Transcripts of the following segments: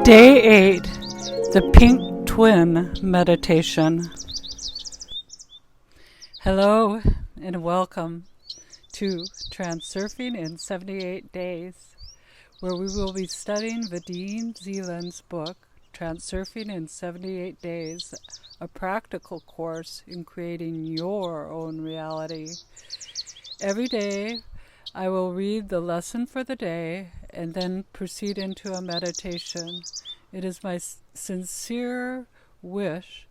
Day 8, the Pink Twin Meditation. Hello and welcome to Transurfing in 78 Days, where we will be studying Vadim Zedand's book, Transurfing in 78 Days, a practical course in creating your own reality. Every day, I will read the lesson for the day and then proceed into a meditation. It is my sincere wish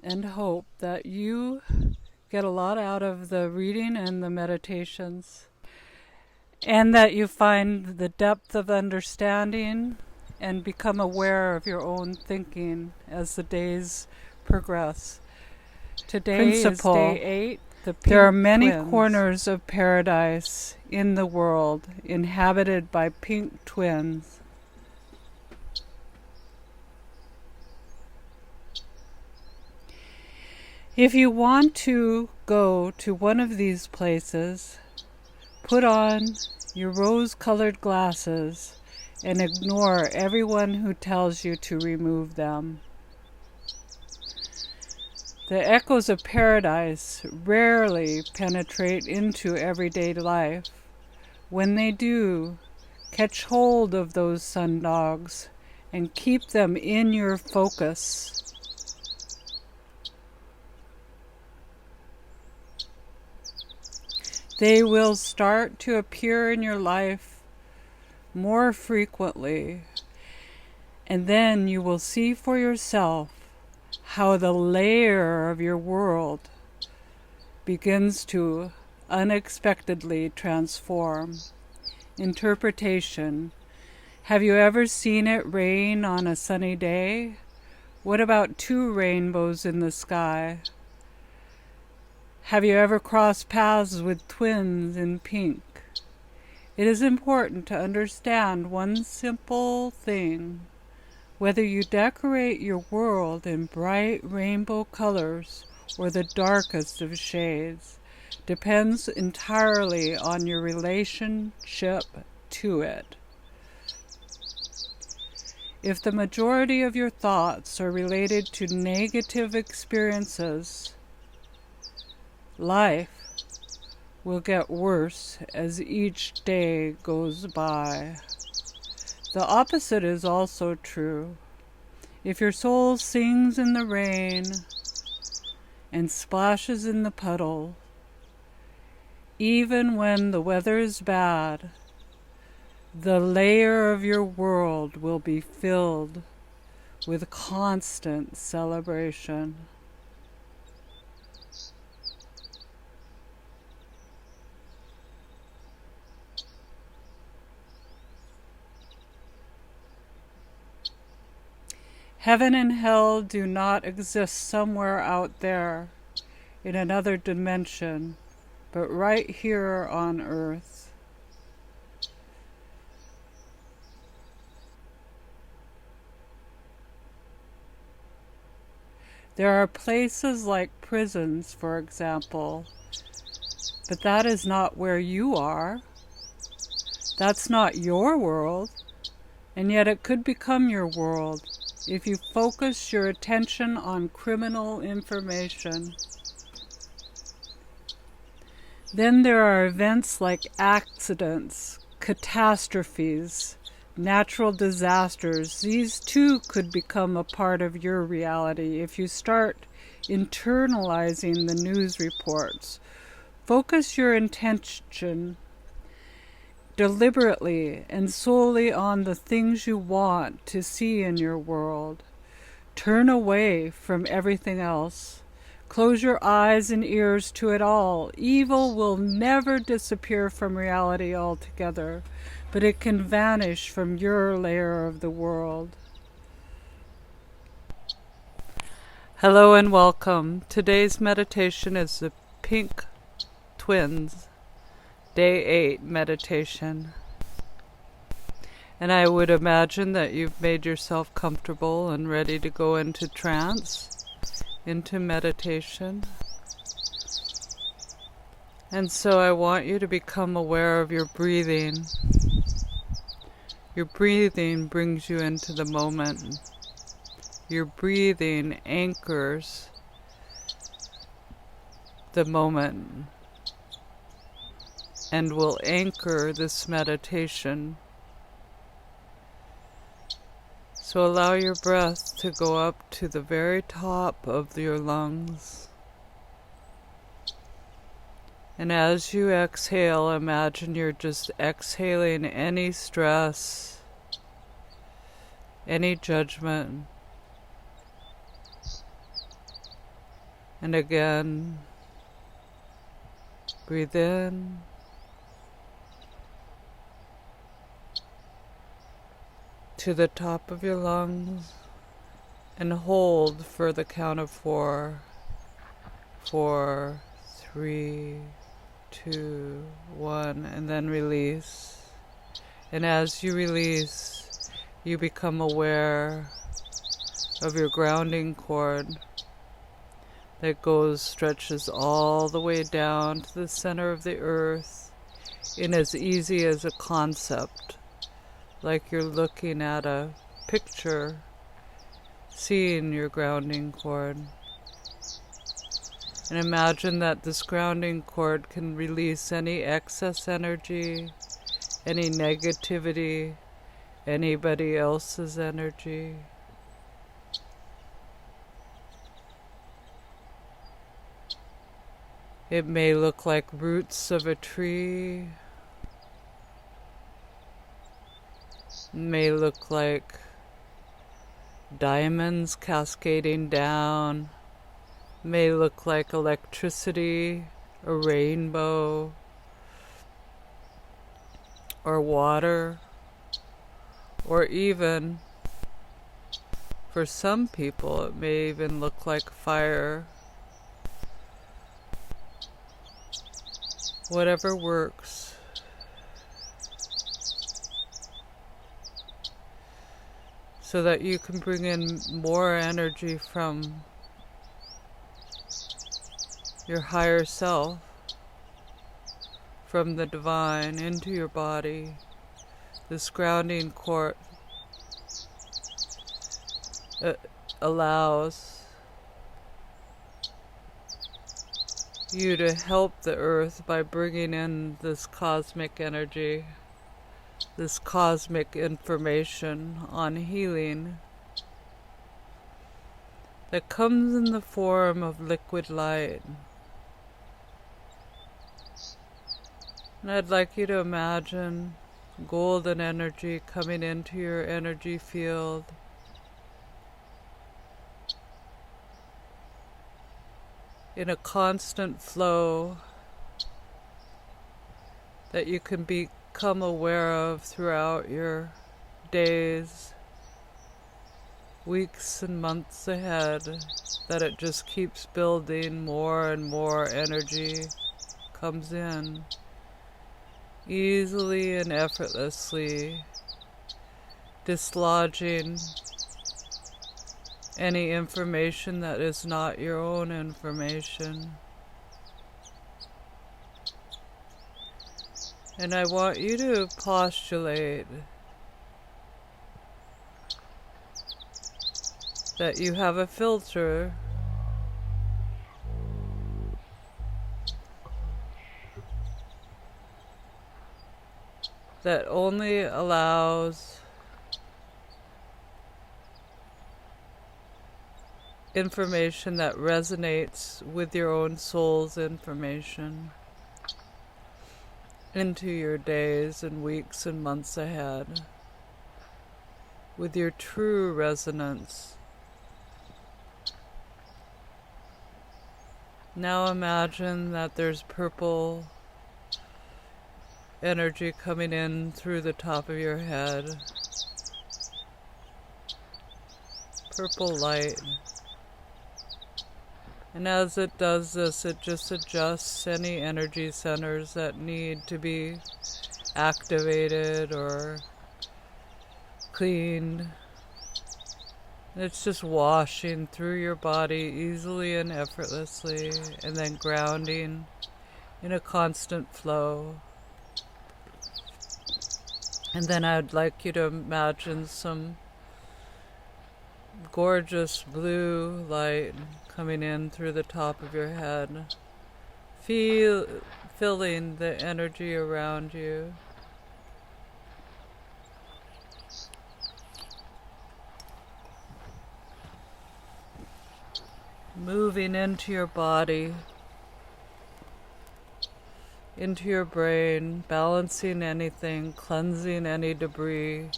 and hope that you get a lot out of the reading and the meditations, and that you find the depth of understanding and become aware of your own thinking as the days progress. Today is day 8. There are many corners of paradise in the world inhabited by pink twins. If you want to go to one of these places, put on your rose-colored glasses and ignore everyone who tells you to remove them. The echoes of paradise rarely penetrate into everyday life. When they do, catch hold of those sundogs and keep them in your focus. They will start to appear in your life more frequently, and then you will see for yourself how the layer of your world begins to unexpectedly transform. Interpretation. Have you ever seen it rain on a sunny day? What about 2 rainbows in the sky? Have you ever crossed paths with twins in pink? It is important to understand one simple thing. Whether you decorate your world in bright rainbow colors or the darkest of shades depends entirely on your relationship to it. If the majority of your thoughts are related to negative experiences, life will get worse as each day goes by. The opposite is also true. If your soul sings in the rain and splashes in the puddle, even when the weather is bad, the layer of your world will be filled with constant celebration. Heaven and hell do not exist somewhere out there in another dimension, but right here on earth. There are places like prisons, for example, but that is not where you are. That's not your world, and yet it could become your world if you focus your attention on criminal information. Then there are events like accidents, catastrophes, natural disasters. These too could become a part of your reality if you start internalizing the news reports. Focus your intention deliberately and solely on the things you want to see in your world. Turn away from everything else. Close your eyes and ears to it all. Evil will never disappear from reality altogether, but it can vanish from your layer of the world. Hello and welcome. Today's meditation is the Pink Twins, Day 8 meditation. And I would imagine that you've made yourself comfortable and ready to go into trance, into meditation. And so I want you to become aware of your breathing. Your breathing brings you into the moment. Your breathing anchors the moment and will anchor this meditation. So allow your breath to go up to the very top of your lungs. And as you exhale, imagine you're just exhaling any stress, any judgment. And again, breathe in. To the top of your lungs and hold for the count of 4. 4, 3, 2, 1, and then release. And as you release, you become aware of your grounding cord that stretches all the way down to the center of the earth in as easy as a concept. Like you're looking at a picture, seeing your grounding cord. And imagine that this grounding cord can release any excess energy, any negativity, anybody else's energy. It may look like roots of a tree. May look like diamonds cascading down, may look like electricity, a rainbow, or water, or even, for some people, it may even look like fire. Whatever works. So that you can bring in more energy from your higher self, from the divine into your body. This grounding cord allows you to help the earth by bringing in this cosmic energy, this cosmic information on healing that comes in the form of liquid light. And I'd like you to imagine golden energy coming into your energy field. In a constant flow that you can become aware of throughout your days, weeks and months ahead, that it just keeps building, more and more energy comes in easily and effortlessly, dislodging any information that is not your own information. And I want you to postulate that you have a filter that only allows information that resonates with your own soul's information into your days and weeks and months ahead, with your true resonance. Now imagine that there's purple energy coming in through the top of your head. Purple light. And as it does this, it just adjusts any energy centers that need to be activated or cleaned. And it's just washing through your body easily and effortlessly, and then grounding in a constant flow. And then I'd like you to imagine some gorgeous blue light coming in through the top of your head, filling the energy around you. Moving into your body, into your brain, balancing anything, cleansing any debris,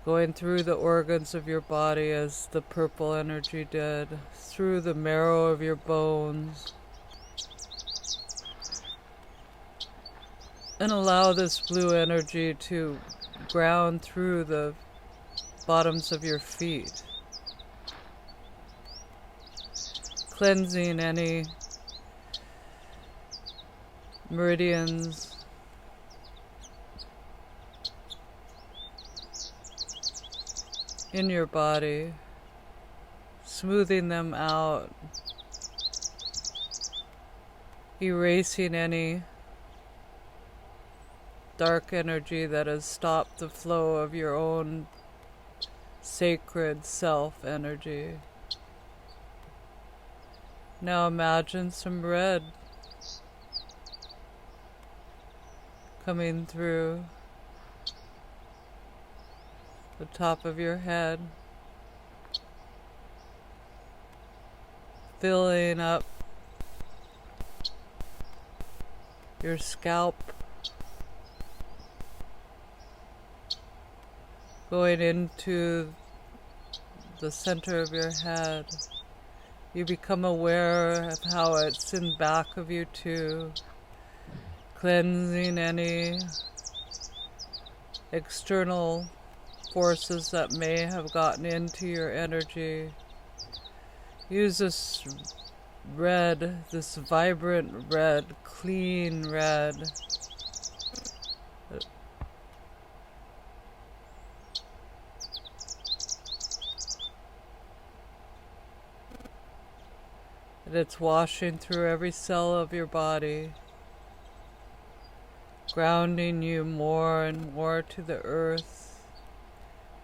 going through the organs of your body as the purple energy did, through the marrow of your bones. And allow this blue energy to ground through the bottoms of your feet, cleansing any meridians in your body, smoothing them out, erasing any dark energy that has stopped the flow of your own sacred self energy. Now imagine some red coming through the top of your head, filling up your scalp, going into the center of your head. You become aware of how it's in back of you too, cleansing any external forces that may have gotten into your energy. Use this red, this vibrant red, clean red. And it's washing through every cell of your body, grounding you more and more to the earth.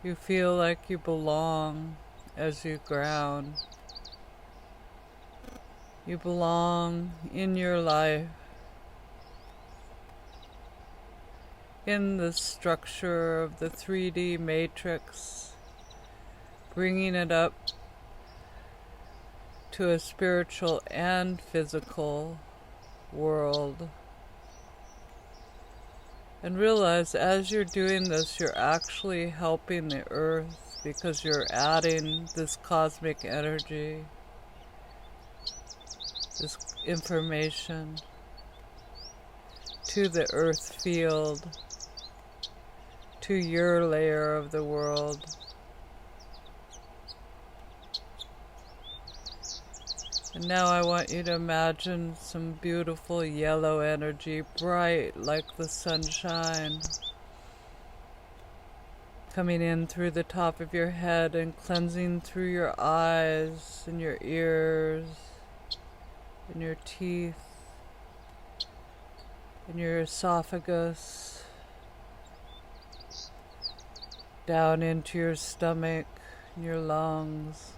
You feel like you belong as you ground. You belong in your life, in the structure of the 3D matrix, bringing it up to a spiritual and physical world. And realize as you're doing this, you're actually helping the earth because you're adding this cosmic energy, this information to the earth field, to your layer of the world. And now I want you to imagine some beautiful yellow energy, bright like the sunshine, coming in through the top of your head and cleansing through your eyes and your ears and your teeth and your esophagus, down into your stomach and your lungs,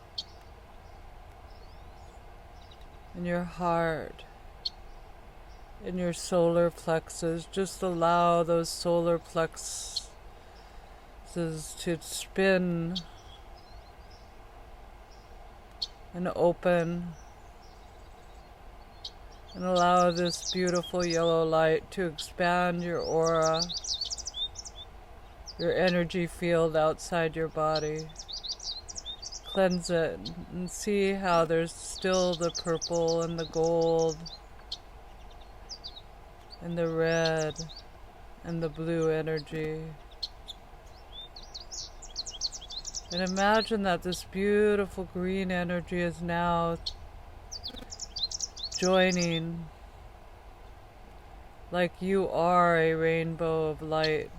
in your heart, in your solar plexus. Just allow those solar plexuses to spin and open, and allow this beautiful yellow light to expand your aura, your energy field outside your body. Cleanse it and see how there's still the purple and the gold and the red and the blue energy. And imagine that this beautiful green energy is now joining like you are a rainbow of light,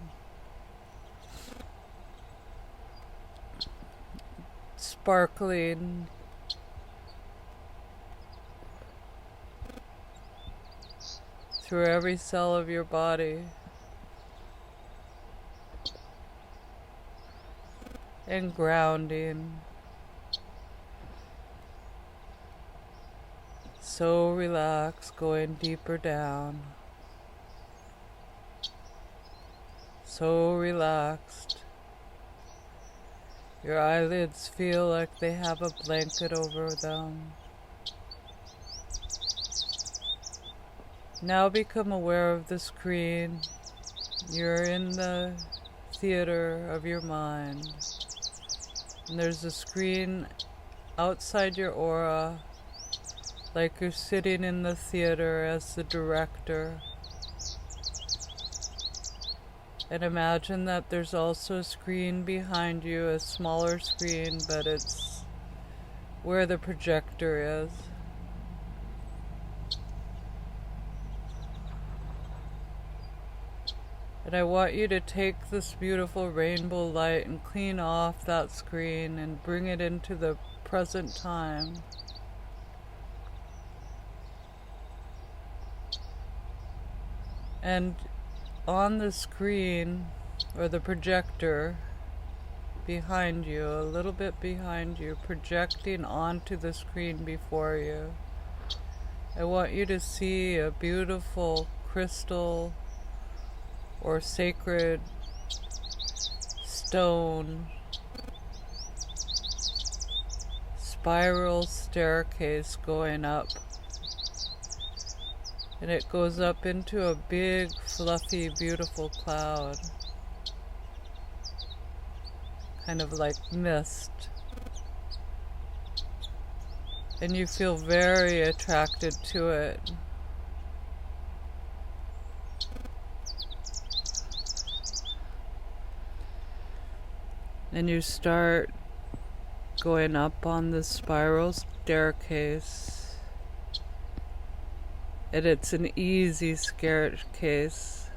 sparkling through every cell of your body, and grounding. So relaxed, going deeper down. So relaxed. Your eyelids feel like they have a blanket over them. Now become aware of the screen. You're in the theater of your mind. And there's a screen outside your aura, like you're sitting in the theater as the director. And imagine that there's also a screen behind you, a smaller screen, but it's where the projector is. And I want you to take this beautiful rainbow light and clean off that screen and bring it into the present time. And on the screen, or the projector behind you, a little bit behind you, projecting onto the screen before you, I want you to see a beautiful crystal or sacred stone spiral staircase going up. And it goes up into a big, fluffy, beautiful cloud. Kind of like mist. And you feel very attracted to it. And you start going up on this spiral staircase. And it's an easy staircase.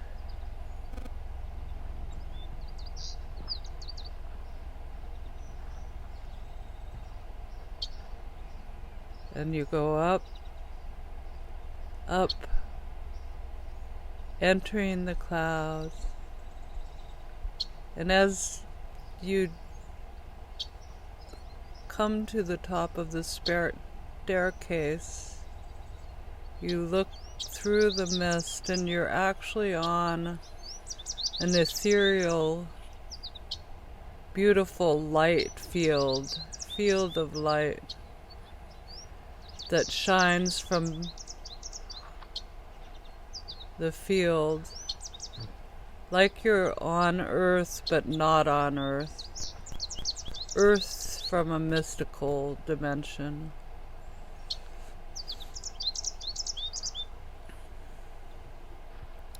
And you go up, up, entering the clouds. And as you come to the top of the staircase, you look through the mist and you're actually on an ethereal, beautiful light field of light that shines from the field like you're on Earth but not on Earth. Earth from a mystical dimension.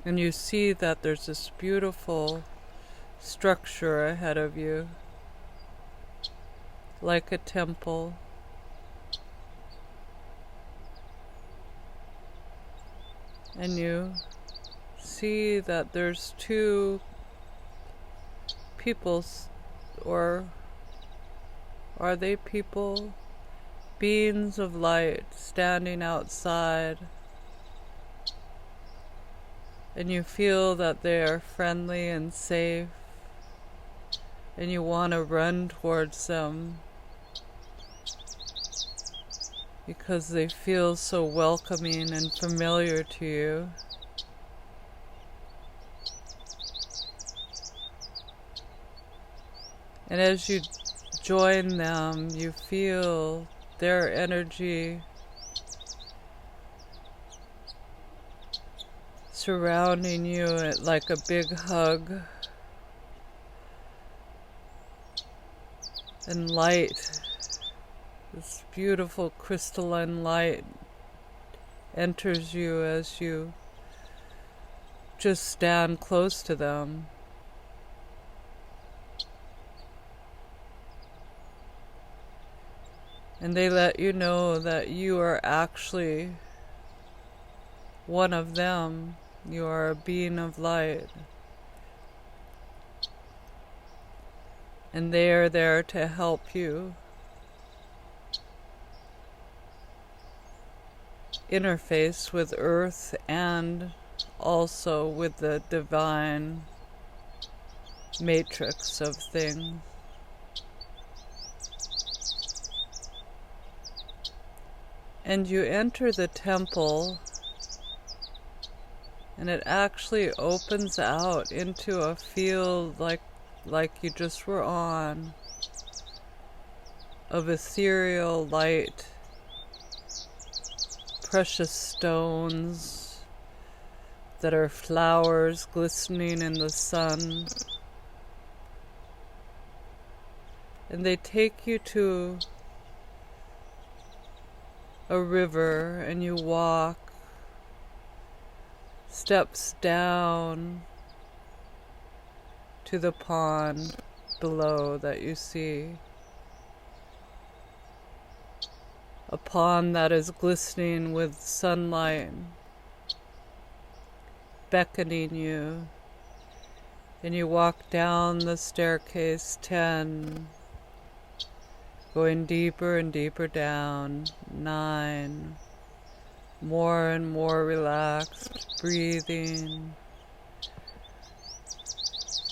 And you see that there's this beautiful structure ahead of you, like a temple. And you see that there's two people, or are they people? Beings of light standing outside. And you feel that they are friendly and safe, and you want to run towards them because they feel so welcoming and familiar to you. And as you join them, you feel their energy surrounding you like a big hug, and light, this beautiful crystalline light enters you as you just stand close to them. And they let you know that you are actually one of them. You are a being of light. And they are there to help you interface with Earth and also with the divine matrix of things. And you enter the temple, and it actually opens out into a field like you just were on, of ethereal light, precious stones that are flowers glistening in the sun. And they take you to a river, and you walk steps down to the pond below that you see. A pond that is glistening with sunlight, beckoning you. And you walk down the staircase 10, going deeper and deeper down. 9, more and more relaxed, breathing.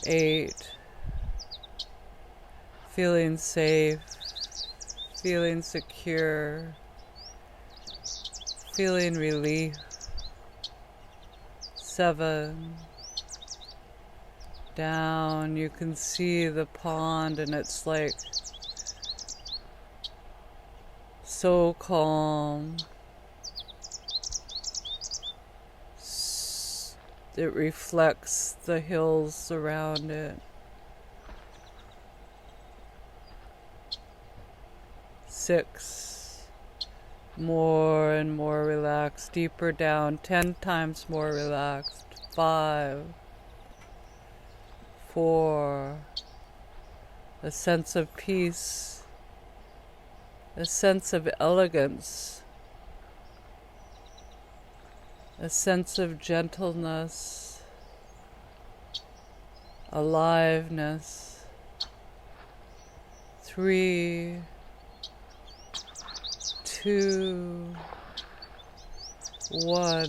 8, feeling safe, feeling secure, feeling relief. 7, down, you can see the pond, and it's like so calm. It reflects the hills around it. 6, more and more relaxed, deeper down, 10 times more relaxed. 5, 4, a sense of peace, a sense of elegance, a sense of gentleness, aliveness. 3, 2, 1,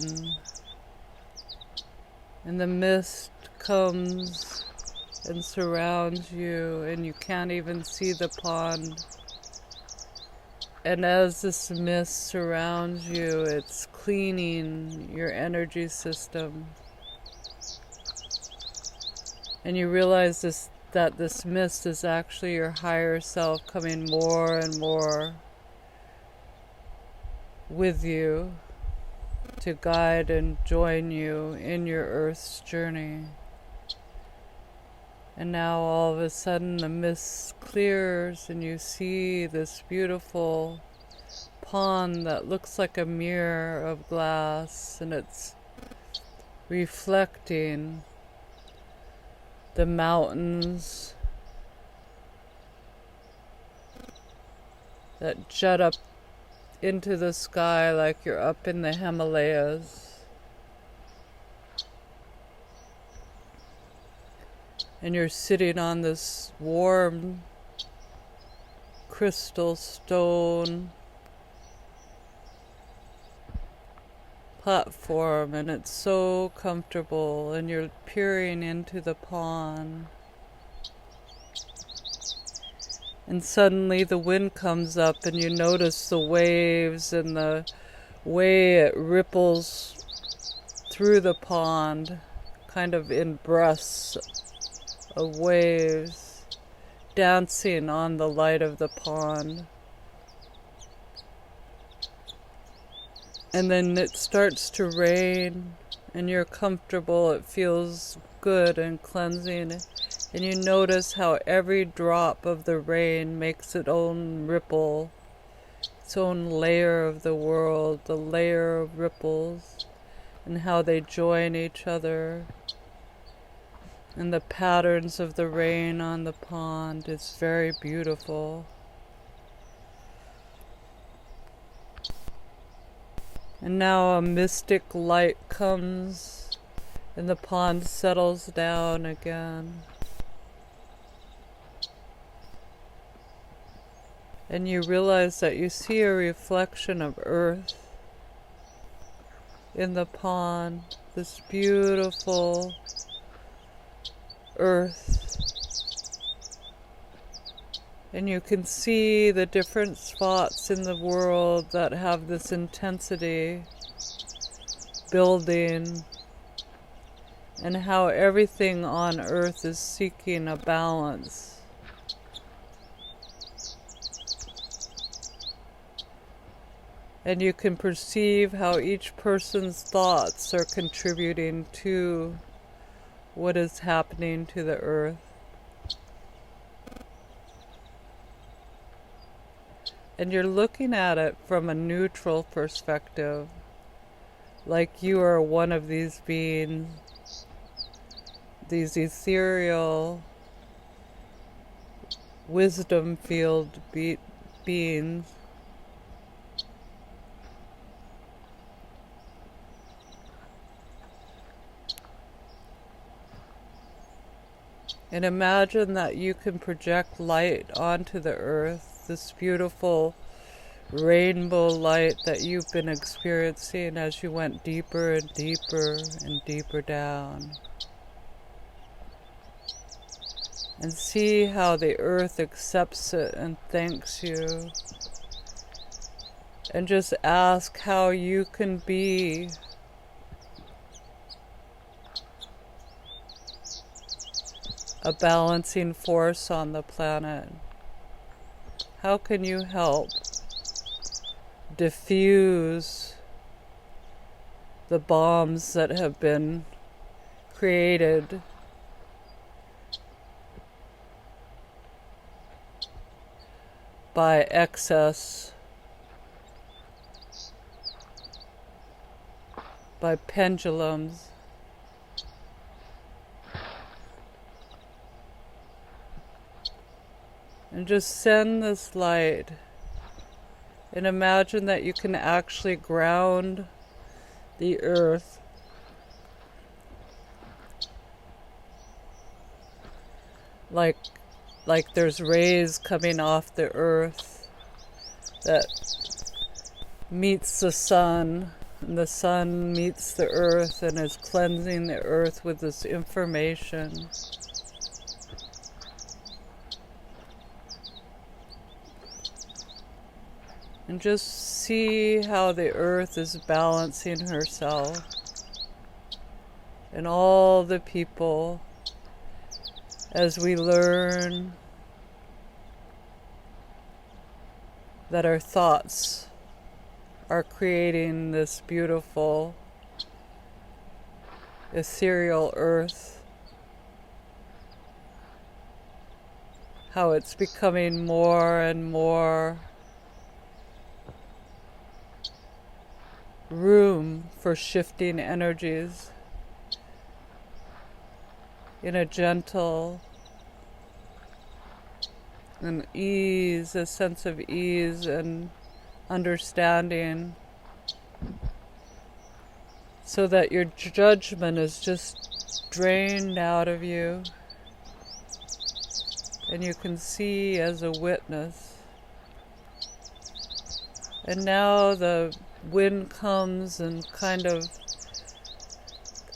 and the mist comes and surrounds you, and you can't even see the pond. And as this mist surrounds you, it's cleaning your energy system. And you realize that this mist is actually your higher self coming more and more with you to guide and join you in your Earth's journey. And now all of a sudden the mist clears, and you see this beautiful pond that looks like a mirror of glass, and it's reflecting the mountains that jut up into the sky like you're up in the Himalayas. And you're sitting on this warm crystal stone platform, and it's so comfortable, and you're peering into the pond. And suddenly the wind comes up, and you notice the waves and the way it ripples through the pond, kind of in breaths of waves dancing on the light of the pond. And then it starts to rain, and you're comfortable. It feels good and cleansing. And you notice how every drop of the rain makes its own ripple, its own layer of the world, the layer of ripples, and how they join each other. And the patterns of the rain on the pond is very beautiful. And now a mystic light comes, and the pond settles down again. And you realize that you see a reflection of earth in the pond, this beautiful earth. And you can see the different spots in the world that have this intensity building, and how everything on earth is seeking a balance. And you can perceive how each person's thoughts are contributing to what is happening to the earth. And you're looking at it from a neutral perspective, like you are one of these beings, these ethereal, wisdom field beings. And imagine that you can project light onto the earth, this beautiful rainbow light that you've been experiencing as you went deeper and deeper and deeper down. And see how the earth accepts it and thanks you. And just ask how you can be a balancing force on the planet. How can you help diffuse the bombs that have been created by excess, by pendulums, and just send this light, and imagine that you can actually ground the earth like there's rays coming off the earth that meets the sun, and the sun meets the earth and is cleansing the earth with this information. And just see how the earth is balancing herself, and all the people, as we learn that our thoughts are creating this beautiful ethereal earth, how it's becoming more and more room for shifting energies in a gentle and ease, a sense of ease and understanding, so that your judgment is just drained out of you, and you can see as a witness. And now the wind comes and kind of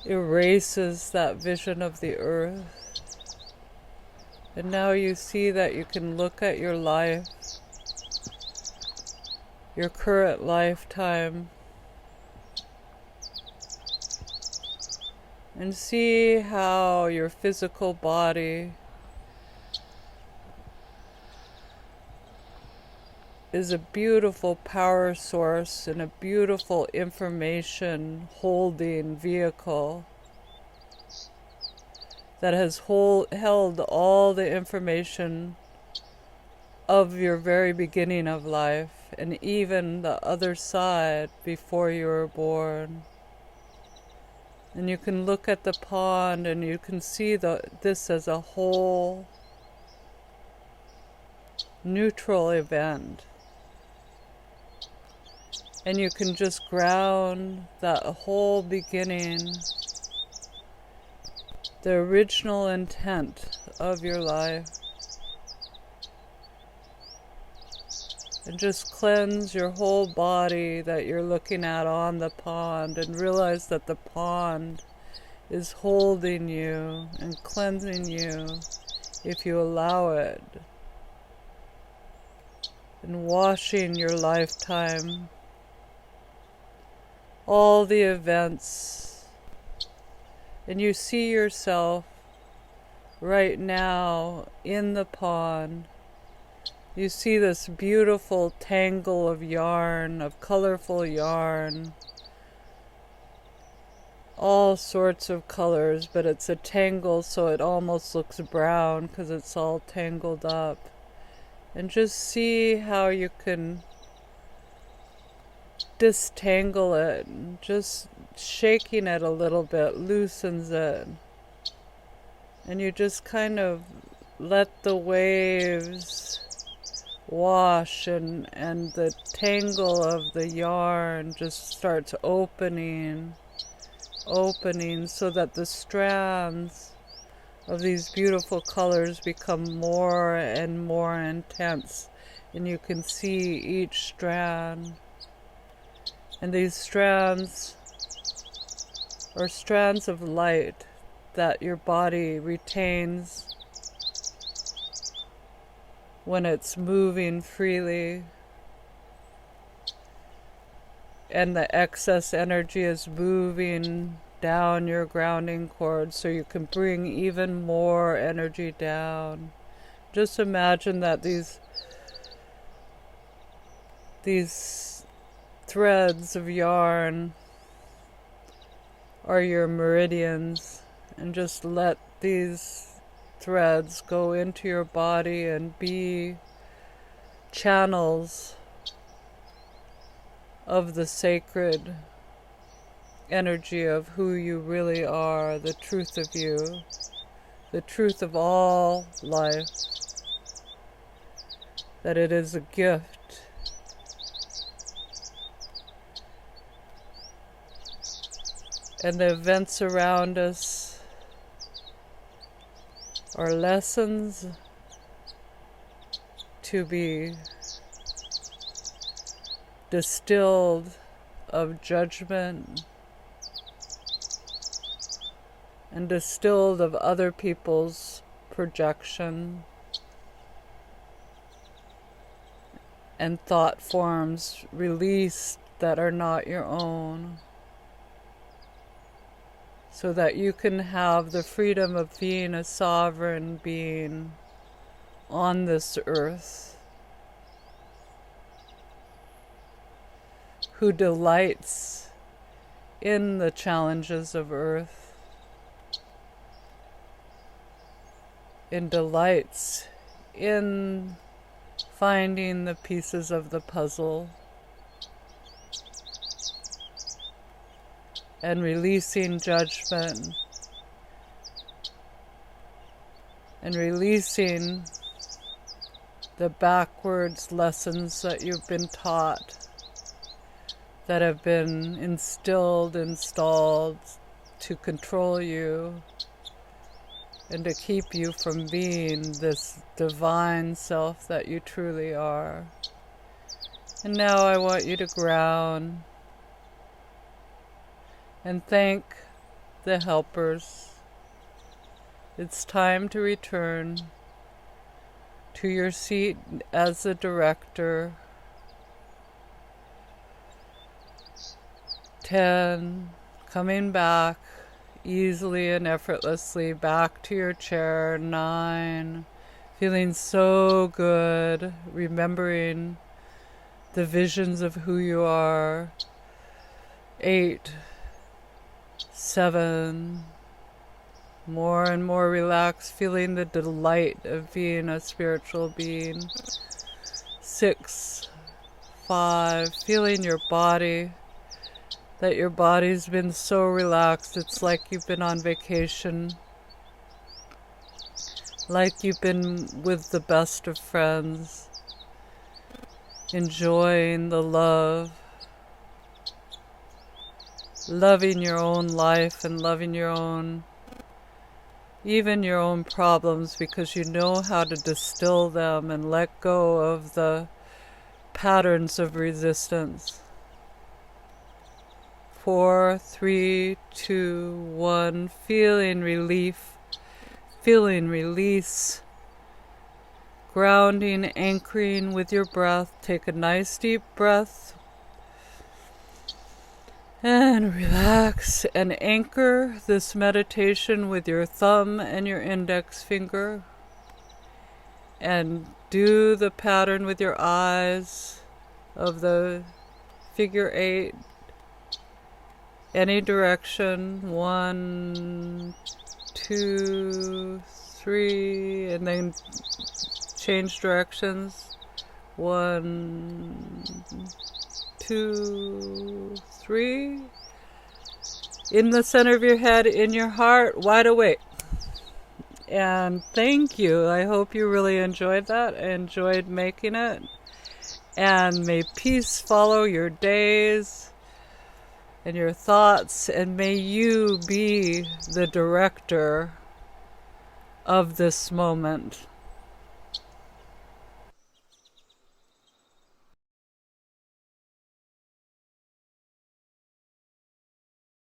erases that vision of the earth. And now you see that you can look at your life, your current lifetime, and see how your physical body is a beautiful power source and a beautiful information holding vehicle that has held all the information of your very beginning of life, and even the other side before you were born. And you can look at the pond and you can see this as a whole neutral event. And you can just ground that whole beginning, the original intent of your life, and just cleanse your whole body that you're looking at on the pond, and realize that the pond is holding you and cleansing you if you allow it. and washing your lifetime, all the events, and you see yourself right now in the pond. You see this beautiful tangle of yarn, of colorful yarn, all sorts of colors, but it's a tangle, so it almost looks brown because it's all tangled up. And just see how you can distangle it. Just shaking it a little bit loosens it. And you just kind of let the waves wash, and the tangle of the yarn just starts opening, so that the strands of these beautiful colors become more and more intense, and you can see each strand. And these strands are strands of light that your body retains when it's moving freely, and the excess energy is moving down your grounding cord, so you can bring even more energy down. Just imagine that these threads of yarn are your meridians, and just let these threads go into your body and be channels of the sacred energy of who you really are, the truth of you, the truth of all life, that it is a gift. And the events around us are lessons to be distilled of judgment and distilled of other people's projection and thought forms released that are not your own, so that you can have the freedom of being a sovereign being on this earth, who delights in the challenges of earth, and delights in finding the pieces of the puzzle and releasing judgment and releasing the backwards lessons that you've been taught, that have been installed to control you and to keep you from being this divine self that you truly are. And now I want you to ground and thank the helpers. It's time to return to your seat as a director. 10, coming back easily and effortlessly back to your chair. 9, feeling so good, remembering the visions of who you are. 8, 7, more and more relaxed, feeling the delight of being a spiritual being. 6, 5, feeling your body, that your body's been so relaxed, it's like you've been on vacation, like you've been with the best of friends, enjoying the love, loving your own life and loving your own, even your own problems, because you know how to distill them and let go of the patterns of resistance. 4, 3, 2, 1, feeling relief, feeling release, grounding, anchoring with your breath. Take a nice deep breath. And relax and anchor this meditation with your thumb and your index finger. And do the pattern with your eyes of the figure 8. Any direction. 1, 2, 3, and then change directions. 1, 2, 3. In the center of your head, in your heart, wide awake. And thank you. I hope you really enjoyed that. I enjoyed making it. And may peace follow your days and your thoughts, and may you be the director of this moment.